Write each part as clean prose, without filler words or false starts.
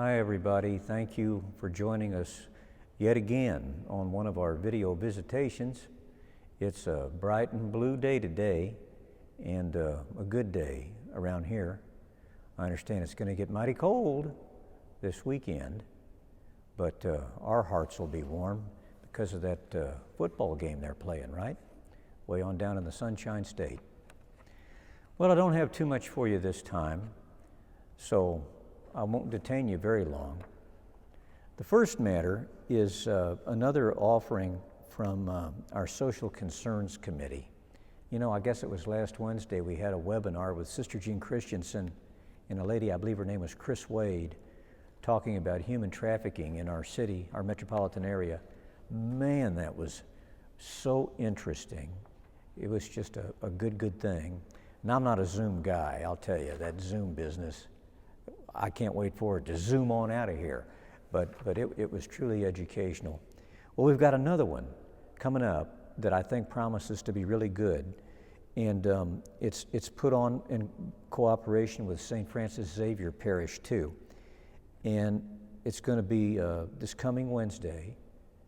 Hi everybody, thank you for joining us yet again on one of our video visitations. It's a bright and blue day today and a good day around here. I understand it's going to get mighty cold this weekend, but our hearts will be warm because of that football game they're playing, right? Way on down in the Sunshine State. Well, I don't have too much for you this time, so I won't detain you very long. The first matter is another offering from our Social Concerns Committee. You know, I guess it was last Wednesday we had a webinar with Sister Jean Christensen and a lady, I believe her name was Chris Wade, talking about human trafficking in our city, our metropolitan area. Man, that was so interesting. It was just a good thing. And I'm not a Zoom guy, I'll tell you, that Zoom business, I can't wait for it to zoom on out of here. But it was truly educational. Well, we've got another one coming up that I think promises to be really good. And it's put on in cooperation with St. Francis Xavier Parish too. And it's going to be this coming Wednesday,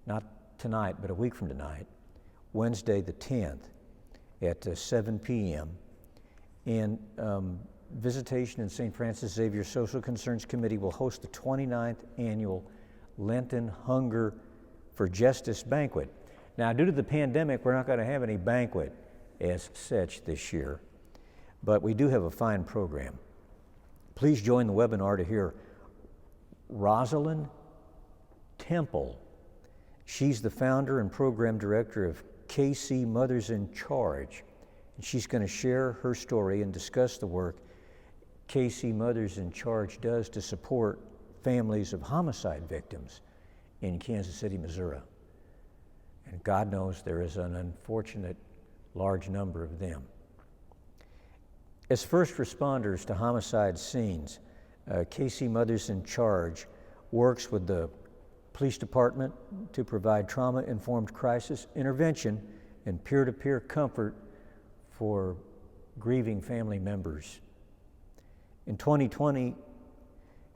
not tonight, but a week from tonight, Wednesday the 10th at 7 p.m. And Visitation and St. Francis Xavier Social Concerns Committee will host the 29th annual Lenten Hunger for Justice banquet. Now, due to the pandemic, we're not going to have any banquet as such this year, but we do have a fine program. Please join the webinar to hear Rosalind Temple. She's the founder and program director of KC Mothers in Charge. And she's going to share her story and discuss the work KC Mothers in Charge does to support families of homicide victims in Kansas City, Missouri. And God knows there is an unfortunate large number of them. As first responders to homicide scenes, KC Mothers in Charge works with the police department to provide trauma-informed crisis intervention and peer-to-peer comfort for grieving family members. In 2020,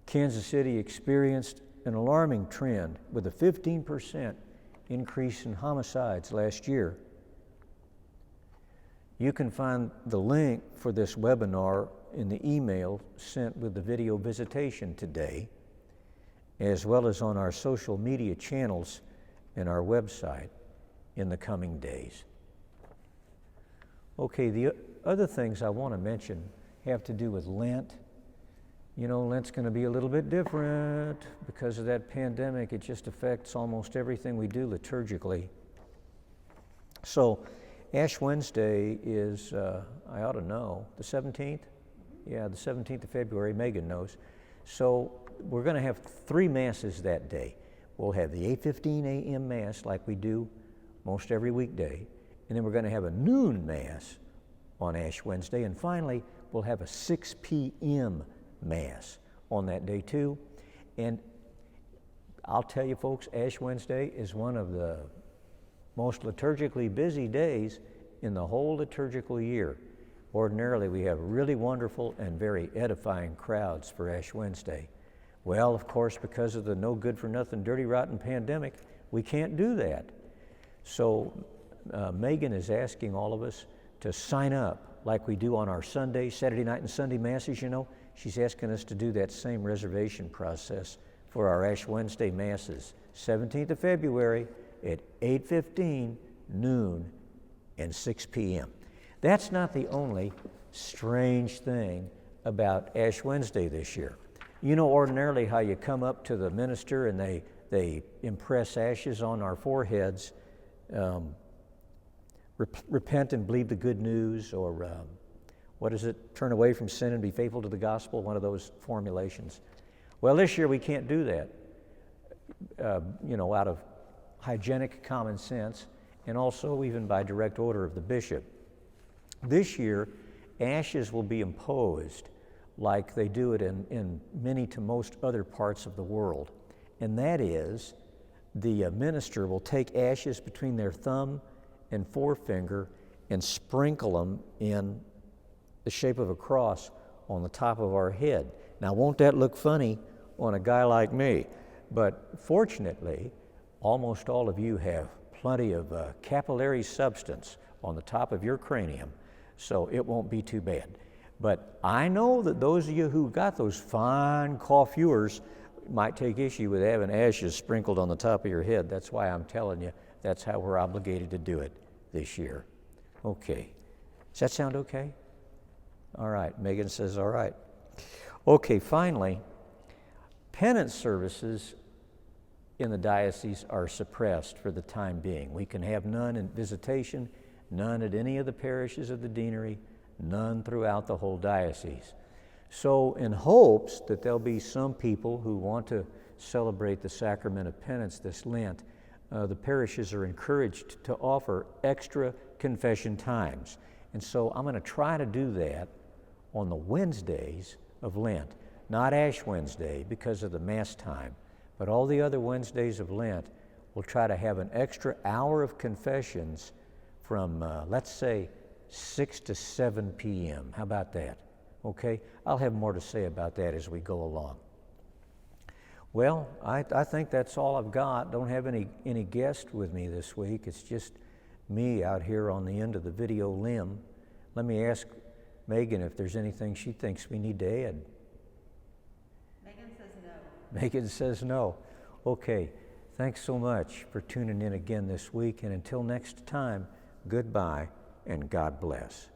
Kansas City experienced an alarming trend with a 15% increase in homicides last year. You can find the link for this webinar in the email sent with the video visitation today, as well as on our social media channels and our website in the coming days. Okay, the other things I want to mention have to do with Lent. You know, Lent's going to be a little bit different because of that pandemic. It just affects almost everything we do liturgically. So, Ash Wednesday is, I ought to know, the 17th? Yeah, the 17th of February, Megan knows. So, we're going to have 3 masses that day. We'll have the 8:15 a.m. Mass like we do most every weekday. And then we're going to have a noon Mass on Ash Wednesday. And finally, we'll have a 6 p.m. Mass on that day too. And I'll tell you folks, Ash Wednesday is one of the most liturgically busy days in the whole liturgical year. Ordinarily, we have really wonderful and very edifying crowds for Ash Wednesday. Well, of course, because of the no good for nothing, dirty, rotten pandemic, we can't do that. So Megan is asking all of us to sign up like we do on our Sunday, Saturday night and Sunday Masses, you know. She's asking us to do that same reservation process for our Ash Wednesday Masses, 17th of February at 8:15, noon, and 6 p.m. That's not the only strange thing about Ash Wednesday this year. You know ordinarily how you come up to the minister and they impress ashes on our foreheads, repent and believe the good news, or what is it? Turn away from sin and be faithful to the gospel, one of those formulations. Well, this year we can't do that, you know, out of hygienic common sense and also even by direct order of the bishop. This year, ashes will be imposed like they do it in many to most other parts of the world. And that is, the minister will take ashes between their thumb and forefinger and sprinkle them in the shape of a cross on the top of our head. Now, won't that look funny on a guy like me. But fortunately, almost all of you have plenty of capillary substance on the top of your cranium, so it won't be too bad. But I know that those of you who got those fine coiffures might take issue with having ashes sprinkled on the top of your head. That's why I'm telling you, that's how we're obligated to do it this year. Okay. Does that sound okay? All right. Megan says, all right. Okay, finally, penance services in the diocese are suppressed for the time being. We can have none in Visitation, none at any of the parishes of the deanery, none throughout the whole diocese. So in hopes that there'll be some people who want to celebrate the sacrament of penance this Lent, the parishes are encouraged to offer extra confession times. And so I'm going to try to do that on the Wednesdays of Lent, not Ash Wednesday because of the Mass time, but all the other Wednesdays of Lent, we'll try to have an extra hour of confessions from, let's say, 6 to 7 p.m. How about that? Okay? I'll have more to say about that as we go along. Well, I think that's all I've got. Don't have any guests with me this week. It's just me out here on the end of the video limb. Let me ask Megan if there's anything she thinks we need to add. Megan says no. Megan says no. Okay. Thanks so much for tuning in again this week. And until next time, goodbye and God bless.